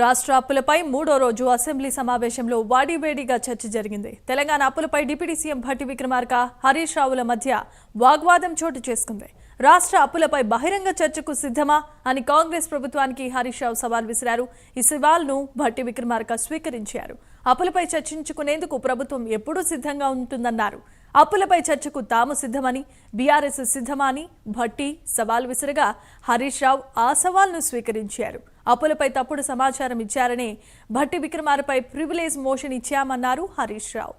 రాష్ట్ర అప్పులపై మూడో రోజు అసెంబ్లీ సమావేశంలో వాడివేడిగా చర్చ జరిగింది. తెలంగాణ అప్పులపై డిప్యూటీ సీఎం భట్టి విక్రమార్క, హరీష్ రావుల మధ్య వాగ్వాదం చోటు చేసుకుంది. రాష్ట్ర అప్పులపై బహిరంగ చర్చకు సిద్ధమా అని కాంగ్రెస్ ప్రభుత్వానికి హరీష్ రావు సవాల్ విసిరారు. ఈ సవాల్ను భట్టి విక్రమార్క స్వీకరించారు. అప్పులపై చర్చించుకునేందుకు ప్రభుత్వం ఎప్పుడూ సిద్ధంగా ఉంటుందన్నారు. అప్పులపై చర్చకు తాము సిద్ధమని, బీఆర్ఎస్ సిద్ధమా అని భట్టి సవాల్ విసిరగా హరీష్ రావు ఆ సవాల్ను స్వీకరించారు. అప్పులపై తప్పుడు సమాచారం ఇచ్చారని భట్టి విక్రమార్కపై ప్రివిలేజ్ మోషన్ ఇచ్చామన్నారు హరీష్ రావు.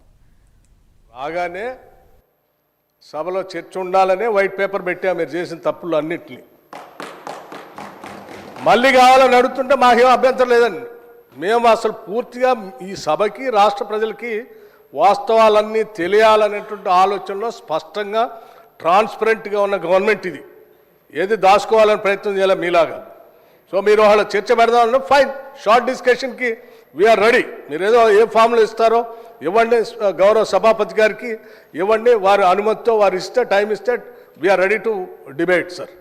బాగానే సభలో చర్చ ఉండాలనే వైట్ పేపర్ పెట్టా మీరు చేసిన తప్పులు అన్నిటిని. మళ్ళీ కావాలని అడుగుతుంటే మాకేం అభ్యంతరం లేదండి. మేము అసలు పూర్తిగా ఈ సభకి రాష్ట్ర ప్రజలకి వాస్తవాలన్నీ తెలియాలనేటువంటి ఆలోచనలో స్పష్టంగా ట్రాన్స్పరెంట్గా ఉన్న గవర్నమెంట్ ఇది. ఏది దాచుకోవాలని ప్రయత్నం చేయాలి మీలాగా. సో మీరు వాళ్ళ చర్చ పెడదామన్నా ఫైన్, షార్ట్ డిస్కషన్కి వీఆర్ రెడీ. మీరు ఏదో ఏ ఫామ్లో ఇస్తారో ఇవ్వండి, గౌరవ సభాపతి గారికి ఇవ్వండి, వారి అనుమతితో వారు ఇస్తే టైం ఇస్తే we are ready to debate sir.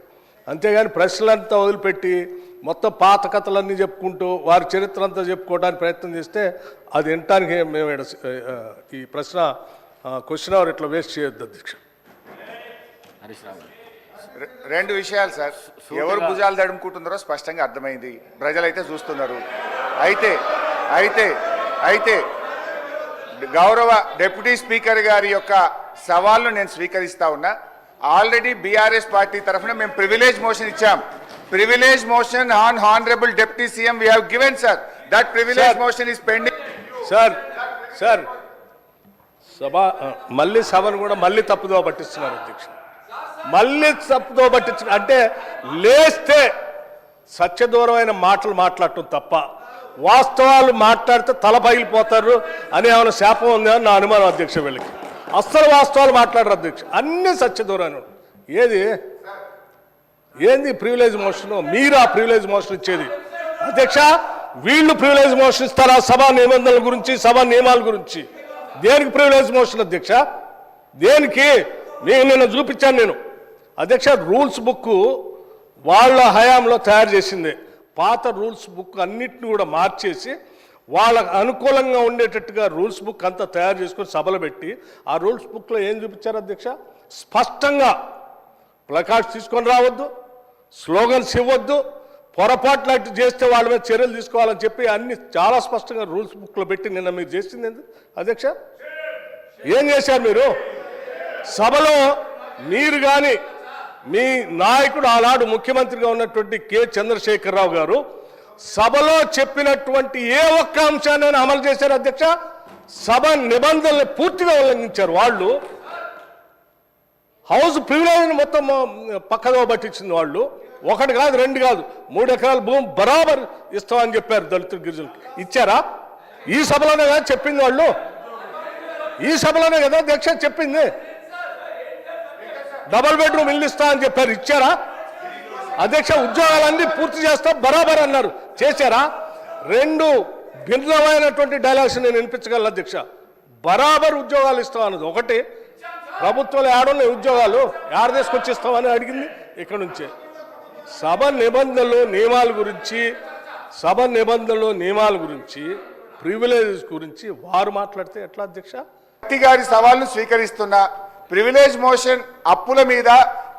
అంతేగాని ప్రశ్నలంతా వదిలిపెట్టి మొత్తం పాత కథలన్నీ చెప్పుకుంటూ వారి చరిత్ర అంతా చెప్పుకోవడానికి ప్రయత్నం చేస్తే అది వినటానికి మేము ఈ క్వశ్చన్ అవర్ ఇట్లా వేస్ట్ చేయొద్దు అధ్యక్ష. రెండు విషయాలు సార్, ఎవరు భుజాలు తడుముకుంటున్నారో స్పష్టంగా అర్థమైంది, ప్రజలైతే చూస్తున్నారు. అయితే అయితే అయితే గౌరవ డిప్యూటీ స్పీకర్ గారి యొక్క సవాల్ను నేను స్వీకరిస్తా ఉన్నా. ఆల్రెడీ బీఆర్ఎస్ పార్టీ తరఫున మేము ప్రివిలేజ్ మోషన్ ఇచ్చాం. Privilege motion on honourable deputy CM we have given sir. That privilege motion is pending. Sir మళ్ళీ సభను కూడా మళ్ళీ తప్పుదో పట్టిస్తున్నారు అధ్యక్ష. మళ్ళీ తప్పుదో పట్టించు అంటే లేస్తే సత్యదూరమైన మాటలు మాట్లాడటం తప్ప వాస్తవాలు మాట్లాడితే తల పగిలిపోతారు అని ఏమైనా శాపం ఉందా అని నా అనుమానం అధ్యక్ష. వీళ్ళకి అస్సలు వాస్తవాలు మాట్లాడరు అధ్యక్ష, అన్ని సత్యదూరాన్ని. ఏంది ప్రివిలేజ్ మోషన్? మీరు ఆ ప్రివిలేజ్ మోషన్ ఇచ్చేది అధ్యక్ష. వీళ్ళు ప్రివిలేజ్ మోషన్ ఇస్తారా సభా నిబంధనల గురించి, సభా నియమాల గురించి? దేనికి ప్రివిలేజ్ మోషన్ అధ్యక్ష? దేనికి? నిన్న చూపించాను నేను అధ్యక్ష. రూల్స్ బుక్ వాళ్ళ హయాంలో తయారు చేసింది. పాత రూల్స్ బుక్ అన్నిటిని కూడా మార్చేసి వాళ్ళకు అనుకూలంగా ఉండేటట్టుగా రూల్స్ బుక్ అంతా తయారు చేసుకొని సభలు పెట్టి ఆ రూల్స్ బుక్లో ఏం చూపించారు అధ్యక్ష? స్పష్టంగా ప్లకార్డ్స్ తీసుకొని రావద్దు, స్లోగన్స్ ఇవ్వద్దు, పొరపాట్లు అట్టు చేస్తే వాళ్ళ మీద చర్యలు తీసుకోవాలని చెప్పి అన్ని చాలా స్పష్టంగా రూల్స్ బుక్లో పెట్టి నిన్న మీరు చేసింది అధ్యక్ష. ఏం చేశారు మీరు? సభలో మీరు కానీ మీ నాయకుడు ఆనాడు ముఖ్యమంత్రిగా ఉన్నటువంటి కె చంద్రశేఖరరావు గారు సభలో చెప్పినటువంటి ఏ ఒక్క అంశాన్ని అమలు చేశారు అధ్యక్ష? సభ నిబంధనలు పూర్తిగా ఉల్లంఘించారు వాళ్ళు. హౌస్ ప్రివిలేజ్ మొత్తం పక్కదో పట్టించింది వాళ్ళు. ఒకటి కాదు, రెండు కాదు, 3 ఎకరాల భూమి బరాబర్ ఇస్తామని చెప్పారు దళితులు, గిరిజనులకు. ఇచ్చారా? ఈ సభలోనే కదా చెప్పింది వాళ్ళు. ఈ సభలోనే కదా అధ్యక్ష చెప్పింది. డబుల్ బెడ్రూమ్ ఇల్లు ఇస్తా అని చెప్పారు. ఇచ్చారా అధ్యక్ష? ఉద్యోగాలన్నీ పూర్తి చేస్తా బరాబర్ అన్నారు. చేశారా? 2 భిన్నమైనటువంటి డైలాగ్స్ నేను వినిపించగలను అధ్యక్ష. బరాబర్ ఉద్యోగాలు ఇస్తాం అన్నది ఒకటి, ప్రభుత్వంలో ఏడున్నాయి ఉద్యోగాలు, ఏడ తీసుకొచ్చి ఇస్తామని అడిగింది ఇక్కడ నుంచే. సభ నిబంధనలు నియమాల గురించి ప్రివిలేజెస్ గురించి వారు మాట్లాడితే ఎట్లా అధ్యక్ష? భట్టి గారి సవాల్ను స్వీకరిస్తున్నా. ప్రివిలేజ్ మోషన్ అప్పుల మీద,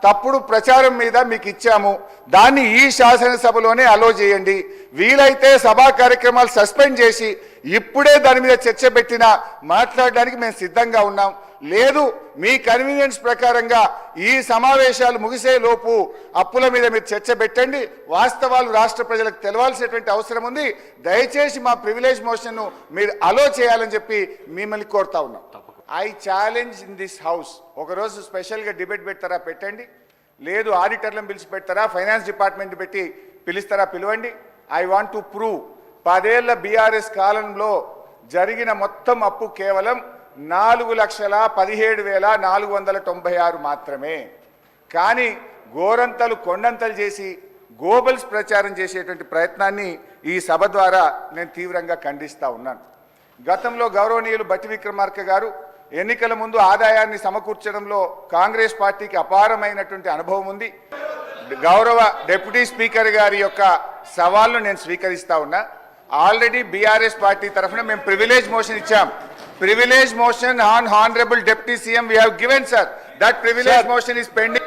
తప్పుడు ప్రచారం మీద మీకు ఇచ్చాము. దాన్ని ఈ శాసనసభలోనే అలో చేయండి. వీలైతే సభా కార్యక్రమాలు సస్పెండ్ చేసి ఇప్పుడే దాని మీద చర్చ పెట్టినా మాట్లాడడానికి మేము సిద్ధంగా ఉన్నాం. లేదు, మీ కన్వీనియన్స్ ప్రకారంగా ఈ సమావేశాలు ముగిసే లోపు అప్పుల మీద మీరు చర్చ పెట్టండి. వాస్తవాలు రాష్ట్ర ప్రజలకు తెలవాల్సినటువంటి అవసరం ఉంది. దయచేసి మా ప్రివిలేజ్ మోషన్ను మీరు అలో చేయాలని చెప్పి మిమ్మల్ని కోరుతా ఉన్నాం. I challenge in this house. ఒకరోజు స్పెషల్గా డిబేట్ పెడతారా పెట్టండి, లేదు ఆడిటర్లను పిలిచి పెడతారా, ఫైనాన్స్ డిపార్ట్మెంట్ పెట్టి పిలుస్తారా పిలవండి. ఐ వాంట్ టు ప్రూవ్ 10 ఏళ్ల బీఆర్ఎస్ కాలంలో జరిగిన మొత్తం అప్పు కేవలం 4,17,496 మాత్రమే. కానీ గోరంతలు కొండంతలు చేసి గోబల్స్ ప్రచారం చేసేటువంటి ప్రయత్నాన్ని ఈ సభ ద్వారా నేను తీవ్రంగా ఖండిస్తూ ఉన్నాను. గతంలో గౌరవనీయులు భట్టి విక్రమార్క గారు ఎన్నికల ముందు ఆదాయాన్ని సమకూర్చడంలో కాంగ్రెస్ పార్టీకి అపారమైనటువంటి అనుభవం ఉంది. గౌరవ డిప్యూటీ స్పీకర్ గారి యొక్క సవాల్ను నేను స్వీకరిస్తా ఉన్నా. ఆల్రెడీ బీఆర్ఎస్ పార్టీ తరఫున మేము ప్రివిలేజ్ మోషన్ ఇచ్చాం. Privilege motion on honourable deputy CM we have given sir. That privilege motion is pending.